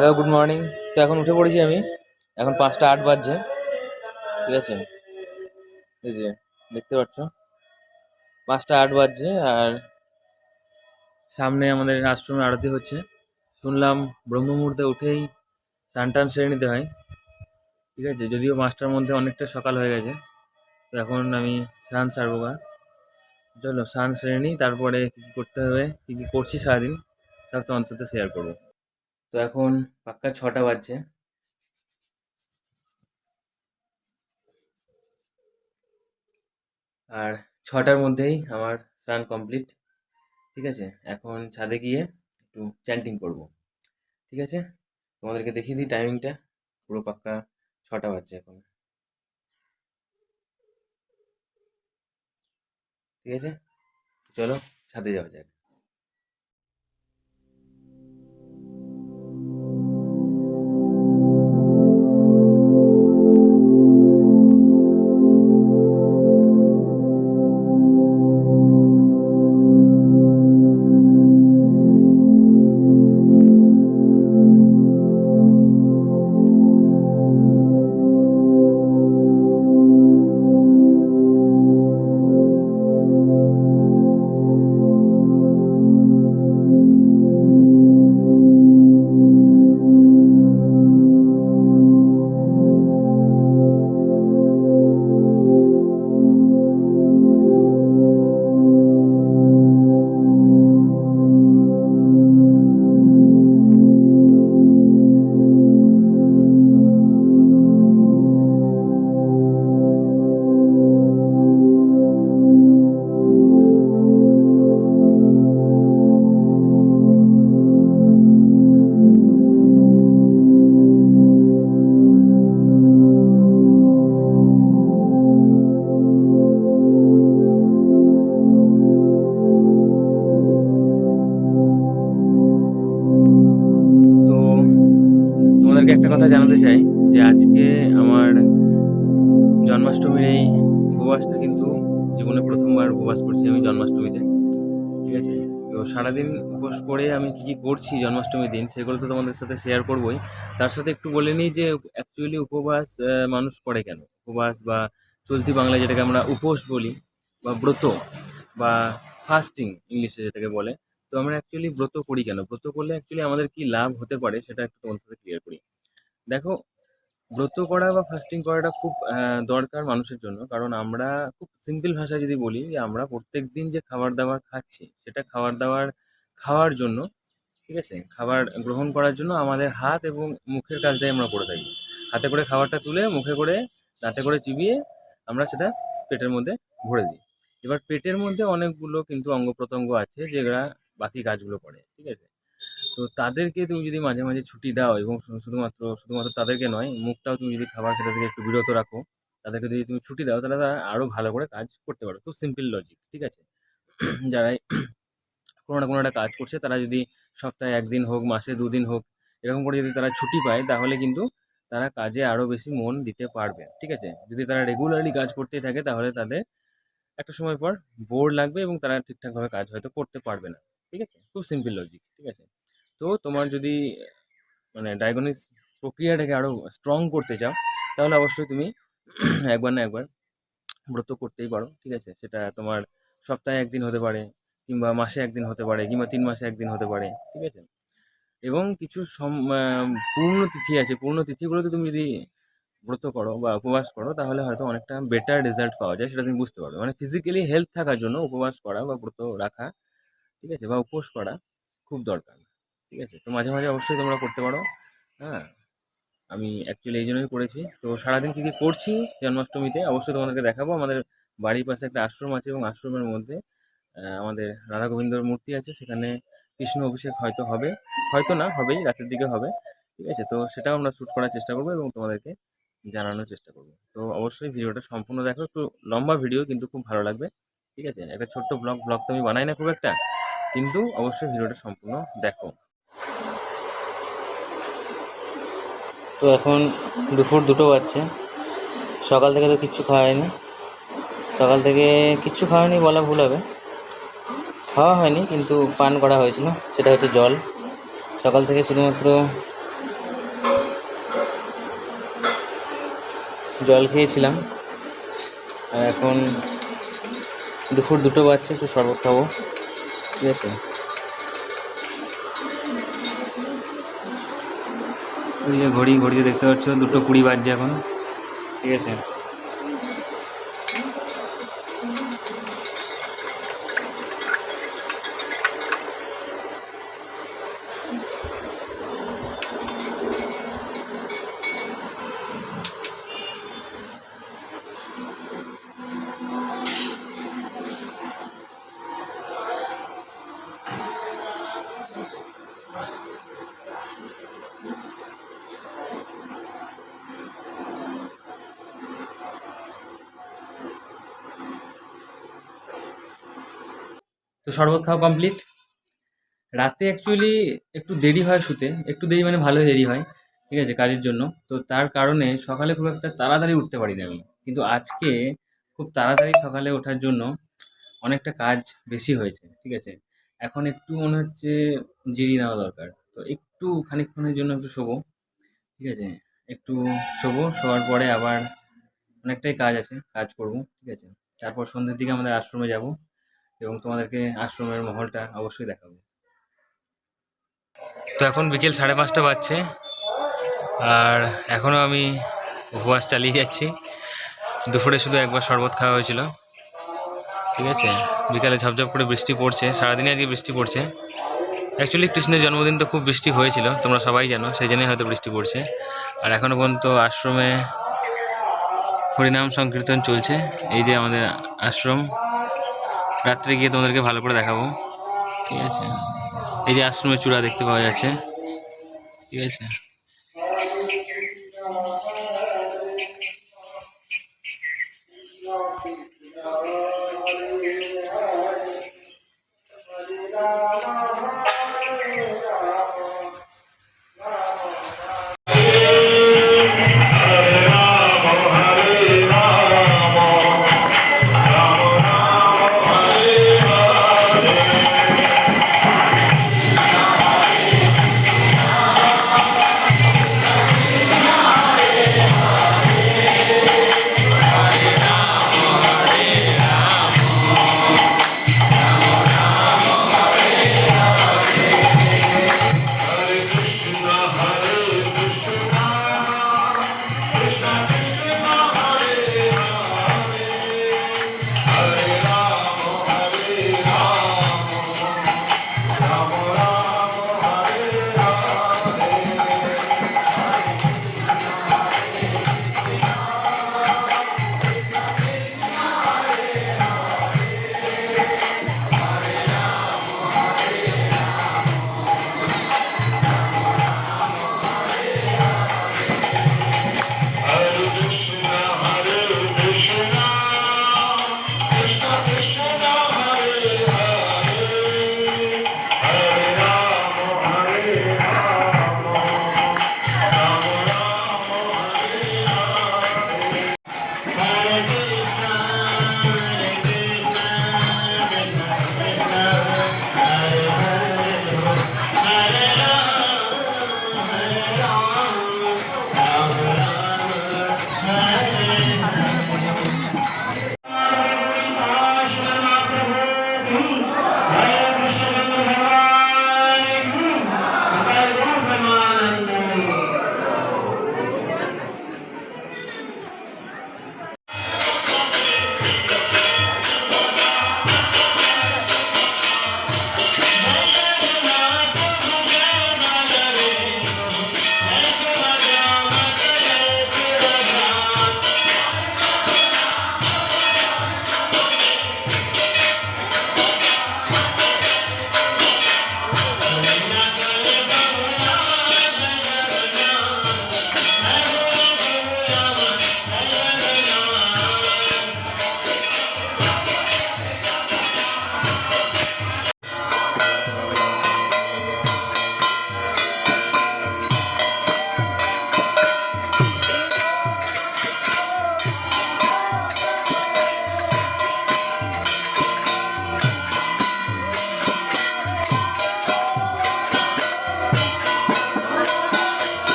Hello, good morning. তো এখন উঠে পড়েছি আমি। এখন 5টা 8 বাজছে, ঠিক আছে? এই যে দেখতে পাচ্ছ, 5টা 8 বাজছে। আর সামনে আমাদের আশ্রমে আরতি হচ্ছে। শুনলাম ব্রহ্ম মুহূর্তে উঠেই স্নান টান সেরে নিতে হয়, ঠিক আছে? যদিও 5টার মধ্যে অনেকটা সকাল হয়ে গেছে। তো এখন আমি স্নান সারবো গা। চলো স্নান সেরে নিই, তারপরে কী কী করতে হবে, কী কী করছি সারাদিন, সব তোমার সাথে শেয়ার করবো। তো এখন পাক্কা 6টা বাজছে, আর 6টার মধ্যেই আমার স্নান কমপ্লিট, ঠিক আছে? এখন ছাদে গিয়ে একটু চ্যান্টিং করব, ঠিক আছে? তোমাদেরকে দেখিয়ে দিই টাইমিংটা। পুরো পাক্কা 6টা বাজছে এখন, ঠিক আছে? চলো ছাদে যাওয়া যাক। তো তোমাদেরকে একটা কথা জানাতে চাই যে আজকে আমার জন্মাষ্টমীর এই উপবাসটা কিন্তু জীবনে প্রথমবার উপবাস করছি আমি জন্মাষ্টমীতে, ঠিক আছে? তো সারাদিন উপোস করে আমি কী কী করছি জন্মাষ্টমীর দিন, সেগুলো তো তোমাদের সাথে শেয়ার করবোই। তার সাথে একটু বলে নিই যে অ্যাকচুয়ালি উপবাস মানুষ করে কেন? উপবাস বা চলতি বাংলায় যেটাকে আমরা উপোস বলি, বা ব্রত, বা ফাস্টিং ইংলিশে যেটাকে বলে। তো আমরা অ্যাকচুয়ালি ব্রত করি কেন? ব্রত করলে অ্যাকচুয়ালি আমাদের কি লাভ হতে পারে সেটা একটু তোমাদের সাথে ক্লিয়ার করি। দেখো, ব্রত করা বা ফাস্টিং করাটা খুব দরকার মানুষের জন্য। কারণ আমরা খুব সিম্পল ভাষায় যদি বলি যে আমরা প্রত্যেকদিন যে খাবার-দাবার খাচ্ছি, সেটা খাবার-দাবার খাওয়ার জন্য, ঠিক আছে? খাবার গ্রহণ করার জন্য আমাদের হাত এবং মুখের কাজটাই আমরা করে থাকি। হাতে করে খাবারটা তুলে মুখে করে, দাঁতে করে চিবিয়ে আমরা সেটা পেটের মধ্যে ভরে দিই। এবার পেটের মধ্যে অনেকগুলো কিন্তু অঙ্গ-প্রত্যঙ্গ আছে যেগুলা বাকি কাজগুলো করে, ঠিক আছে? তো তাদেরকে তুমি যদি মাঝে মাঝে ছুটি দাও, এবং শুধুমাত্র তাদেরকে নয়, মুখটাও তুমি যদি খাবার খেতে থেকে একটু বিরত রাখো, তাদেরকে যদি তুমি ছুটি দাও, তাহলে তারা আরো ভালো করে কাজ করতে পারবে। খুব সিম্পল লজিক, ঠিক আছে? যারা কোনো না কোনো একটা কাজ করছে, তারা যদি সপ্তাহে 1 দিন হোক, মাসে 2 দিন হোক, এরকম করে যদি তারা ছুটি পায়, তাহলে কিন্তু তারা কাজে আরো বেশি মন দিতে পারবে, ঠিক আছে? যদি তারা রেগুলারলি কাজ করতেই থাকে, তাহলে তাদের একটা সময় পর বোর লাগবে এবং তারা ঠিকঠাকভাবে কাজ হয়তো করতে পারবে না, ঠিক আছে? খুব সিম্পল লজিক, ঠিক আছে? তো তোমার যদি মানে ডায়াগনিস প্রক্রিয়াটাকে আরো স্ট্রং করতে চাও, তাহলে অবশ্যই তুমি একবার না একবার ব্রত করতেই পারো, ঠিক আছে? সেটা তোমার সপ্তাহে 1 দিন হতে পারে, কিংবা মাসে 1 দিন হতে পারে, কিংবা 3 মাসে 1 দিন হতে পারে, ঠিক আছে? এবং কিছু পূর্ণ তিথি আছে, পূর্ণ তিথিগুলোতে তুমি যদি ব্রত করো বা উপবাস করো, তাহলে হয়তো অনেকটা বেটার রেজাল্ট পাওয়া যায়, সেটা তুমি বুঝতে পারবে। মানে ফিজিক্যালি হেলথ থাকার জন্য উপবাস করা বা ব্রত রাখা, ঠিক আছে, বা উপোস করা খুব দরকার, ঠিক আছে? তো মাঝে মাঝে অবশ্যই তোমরা করতে পারো। হ্যাঁ, আমি অ্যাকচুয়ালি এই জন্যই করেছি। তো সারাদিন কী কী করছি জন্মাষ্টমীতে অবশ্যই তোমাদেরকে দেখাবো। আমাদের বাড়ির পাশে একটা আশ্রম আছে, এবং আশ্রমের মধ্যে আমাদের রাধা গোবিন্দর মূর্তি আছে। সেখানে কৃষ্ণ অভিষেক হয়তো হবে, হয়তো না, হবেই, রাতের দিকে হবে, ঠিক আছে? তো সেটাও আমরা শ্যুট করার চেষ্টা করবো এবং তোমাদেরকে জানানোর চেষ্টা করবো। তো অবশ্যই ভিডিওটা সম্পূর্ণ দেখো। একটু লম্বা ভিডিও, কিন্তু খুব ভালো লাগবে, ঠিক আছে? একটা ছোট্ট ব্লগ তো আমি বানাই না খুব একটা, কিন্তু অবশ্যই ভিডিওটা সম্পূর্ণ দেখো। তো এখন দুপুর 2টো বাজছে। সকাল থেকে তো কিচ্ছু খাওয়া হয়নি। সকাল থেকে কিচ্ছু খাওয়া হয়নি বলা ভুল হবে, খাওয়া হয়নি কিন্তু পান করা হয়েছিল, সেটা হচ্ছে জল। সকাল থেকে শুধুমাত্র জল খেয়েছিলাম, আর এখন দুপুর 2টো বাজছে, একটু শরবত খাবো। ঠিক আছে, ওই যে ঘড়িতে দেখতে পাচ্ছ 2:20 বাজছে এখন। ঠিক আছে, তো শরবত খাওয়া কমপ্লিট। রাতে অ্যাকচুয়ালি একটু দেরি হয় শুতে, একটু দেরি মানে ভালোই দেরি হয়। ঠিক আছে, কাজের জন্য। তো তার কারণে সকালে খুব একটা তাড়াতাড়ি উঠতে পারি না আমি। কিন্তু আজকে খুব তাড়াতাড়ি সকালে ওঠার জন্য অনেকটা কাজ বেশি হয়েছে। ঠিক আছে, এখন একটু মনে হচ্ছে জিরিয়ে নেওয়া দরকার। তো একটু খানিকক্ষণের জন্য একটু শোবো। ঠিক আছে, একটু শোবো, শোয়ার পরে আবার অনেকটাই কাজ আছে, কাজ করব। ঠিক আছে, তারপর সন্ধ্যের দিকে আমাদের আশ্রমে যাব এবং তোমাদেরকে আশ্রমের মহলটা অবশ্যই দেখাবো। তো এখন বিকেল 5:30 বাজছে, আর এখনও আমি উপবাস চালিয়ে যাচ্ছি। দুপুরে শুধু একবার শরবত খাওয়া হয়েছিল। ঠিক আছে, বিকালে ঝপঝপ করে বৃষ্টি পড়ছে, সারাদিনে আজকে বৃষ্টি পড়ছে। অ্যাকচুয়ালি কৃষ্ণের জন্মদিন তো খুব বৃষ্টি হয়েছিল, তোমরা সবাই জানো, সেই জন্যই হয়তো বৃষ্টি পড়ছে। আর এখনও পর্যন্ত আশ্রমে হরিনাম সংকীর্তন চলছে। এই যে আমাদের আশ্রম, রাত্রে গিয়ে তোমাদেরকে ভালো করে দেখাবো। ঠিক আছে, এই যে আশ্রমের চূড়া দেখতে পাওয়া যাচ্ছে। ঠিক আছে,